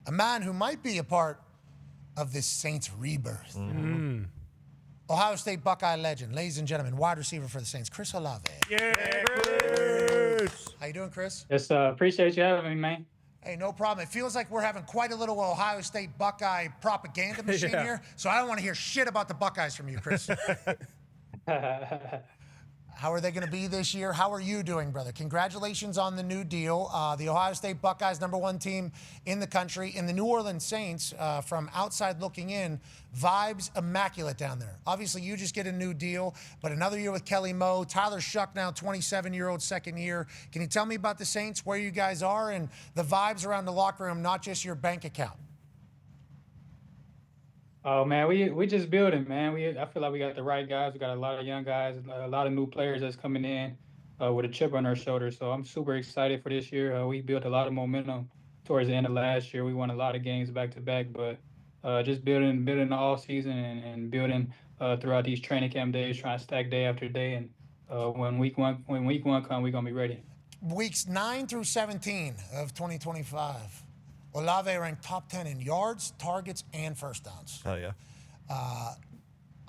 a man who might be a part of this Saints rebirth. Ohio State Buckeye legend, ladies and gentlemen, wide receiver for the Saints, Chris Olave. Yeah, Chris. How you doing, Chris? Yes, appreciate you having me, man. Hey, no problem. It feels like we're having quite a little Ohio State Buckeye propaganda machine here, so I don't want to hear shit about the Buckeyes from you, Chris. How are they going to be this year? How are you doing, brother? Congratulations on the new deal. The Ohio State Buckeyes, #1 team in the country. And the New Orleans Saints, from outside looking in, vibes immaculate down there. Obviously, you just get a new deal, but another year with Kellen Moore. Tyler Shuck now, 27-year-old, second year. Can you tell me about the Saints, where you guys are, and the vibes around the locker room, not just your bank account? Oh man, we just building, man. I feel like we got the right guys. We got a lot of young guys, a lot of new players that's coming in with a chip on our shoulder. So I'm super excited for this year. We built a lot of momentum towards the end of last year. We won a lot of games back to back, but just building the all season and building throughout these training camp days, trying to stack day after day. And when week one comes, we're gonna be ready. Weeks 9 through 17 of 2025. Olave ranked top 10 in yards, targets, and first downs. Oh, yeah.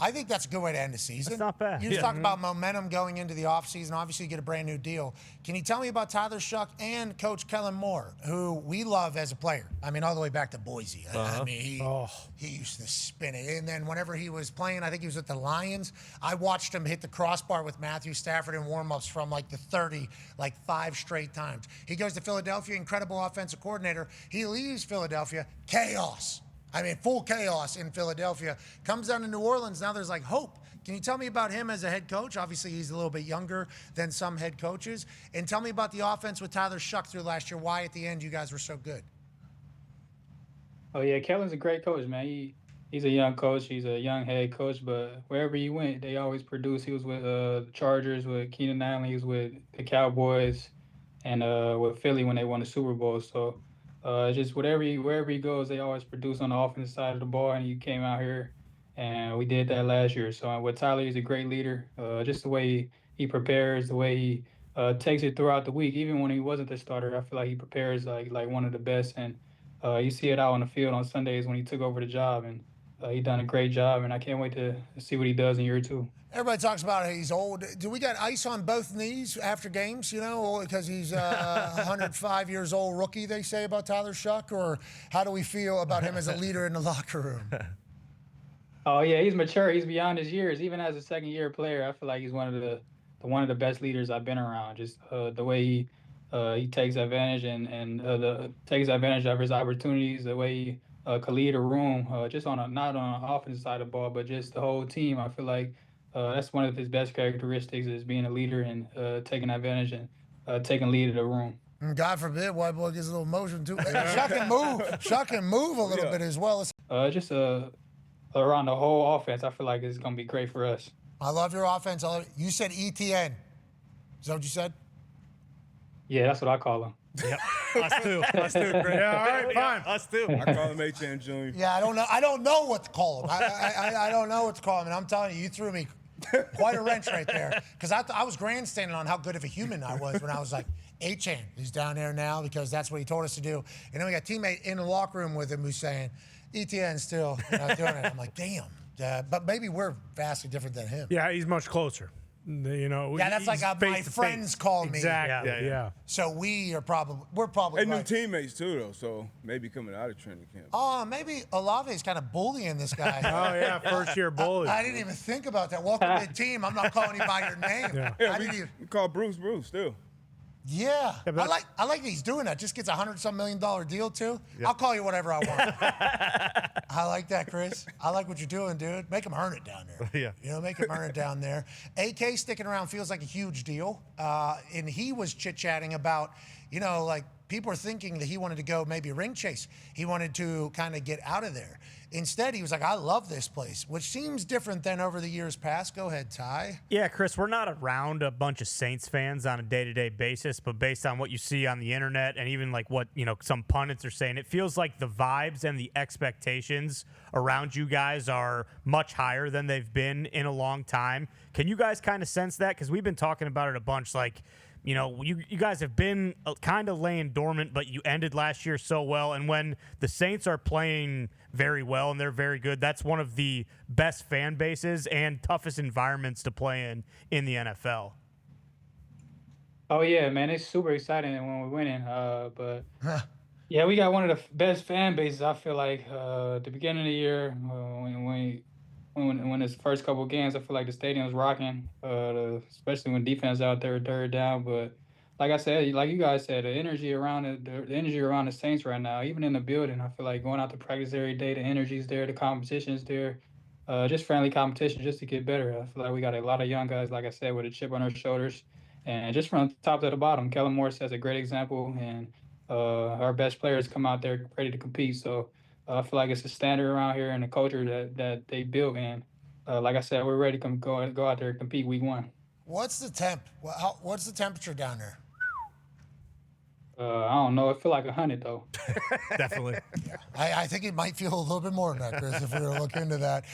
I think that's a good way to end the season. That's not bad. You just talk about momentum going into the offseason. Obviously, you get a brand new deal. Can you tell me about Tyler Shuck and Coach Kellen Moore, who we love as a player? I mean, all the way back to Boise. I mean, he used to spin it. And then whenever he was playing, I think he was with the Lions, I watched him hit the crossbar with Matthew Stafford in warm-ups from like the 30, like 5 straight times. He goes to Philadelphia, incredible offensive coordinator. He leaves Philadelphia, chaos. I mean, full chaos in Philadelphia. Comes down to New Orleans, now there's like hope. Can you tell me about him as a head coach? Obviously, he's a little bit younger than some head coaches. And tell me about the offense with Tyler Shuck through last year, why at the end you guys were so good. Oh yeah, Kellen's a great coach, man. He's a young coach. He's a young head coach, but wherever he went, they always produce. He was with the Chargers, with Keenan Allen. He was with the Cowboys, and with Philly when they won the Super Bowl. So just wherever he goes, they always produce on the offensive side of the ball, and he came out here, and we did that last year. So with Tyler, he's a great leader. Just the way he prepares, the way he takes it throughout the week. Even when he wasn't the starter, I feel like he prepares like one of the best. And you see it out on the field on Sundays when he took over the job, and he done a great job. And I can't wait to see what he does in year 2. Everybody talks about he's old. Do we got ice on both knees after games, you know, because he's a 105 years old rookie, they say about Tyler Shuck? Or how do we feel about him as a leader in the locker room? Oh, yeah, he's mature. He's beyond his years. Even as a second-year player, I feel like he's one of the best leaders I've been around. Just the way he takes advantage and takes advantage of his opportunities, the way he could lead a room, just not on the offensive side of the ball, but just the whole team. I feel like that's one of his best characteristics, is being a leader and taking advantage and taking lead of the room. God forbid, white boy gets a little motion too. Shuck can move a little bit as well. Just around the whole offense, I feel like it's going to be great for us. I love your offense. You said ETN. Is that what you said? Yeah, that's what I call him. Yeah, us too. Yeah, all right, fine. Us too. I call him HN Jr. Yeah, I don't know what to call him. I don't know what to call him. And I'm telling you, you threw me quite a wrench right there. Because I was grandstanding on how good of a human I was when I was like, HN, he's down there now because that's what he told us to do. And then we got a teammate in the locker room with him who's saying, ETN's still doing it. I'm like, damn. But maybe we're vastly different than him. Yeah, he's much closer. You know. Yeah, that's like my friends call me. Exactly. Yeah. So we're probably And new right. teammates too, though. So maybe coming out of training camp. Oh, maybe Olave's kind of bullying this guy. Oh yeah, first year bully. I didn't even think about that. Welcome to the team. I'm not calling you by your name. Yeah, we call Bruce still. Yeah, I like that he's doing that. Just gets a $100-some million deal too. Yeah. I'll call you whatever I want. I like that, Chris. I like what you're doing, dude. Make him earn it down there. Yeah, you know, make him earn it down there. AK sticking around feels like a huge deal. And he was chit-chatting about, you know, like people are thinking that he wanted to go maybe ring chase. He wanted to kind of get out of there. Instead, he was like, I love this place, which seems different than over the years past. Go ahead, Ty. Yeah, Chris, we're not around a bunch of Saints fans on a day-to-day basis, but based on what you see on the internet and even like what, you know, some pundits are saying, it feels like the vibes and the expectations around you guys are much higher than they've been in a long time. Can you guys kind of sense that? Because we've been talking about it a bunch, like you know, you guys have been kind of laying dormant, but you ended last year so well. And when the Saints are playing very well and they're very good, that's one of the best fan bases and toughest environments to play in the NFL. Oh yeah, man, it's super exciting when we're winning. But yeah, we got one of the best fan bases. I feel like at the beginning of the year, when his first couple games, I feel like the stadium was rocking. Especially when defense out there third down. But like I said, like you guys said, the energy around the energy around the Saints right now, even in the building, I feel like going out to practice every day, the energy's there, the competition's there. Just friendly competition, just to get better. I feel like we got a lot of young guys, like I said, with a chip on their shoulders. And just from the top to the bottom, Kellen Moore sets a great example, and our best players come out there ready to compete. So I feel like it's a standard around here and the culture that they built. And like I said, we're ready to go out there and compete week 1. What's the what's the temperature down there? I don't know. It feel like 100 though. Definitely. I think it might feel a little bit more than that, Chris, if we were to look into that.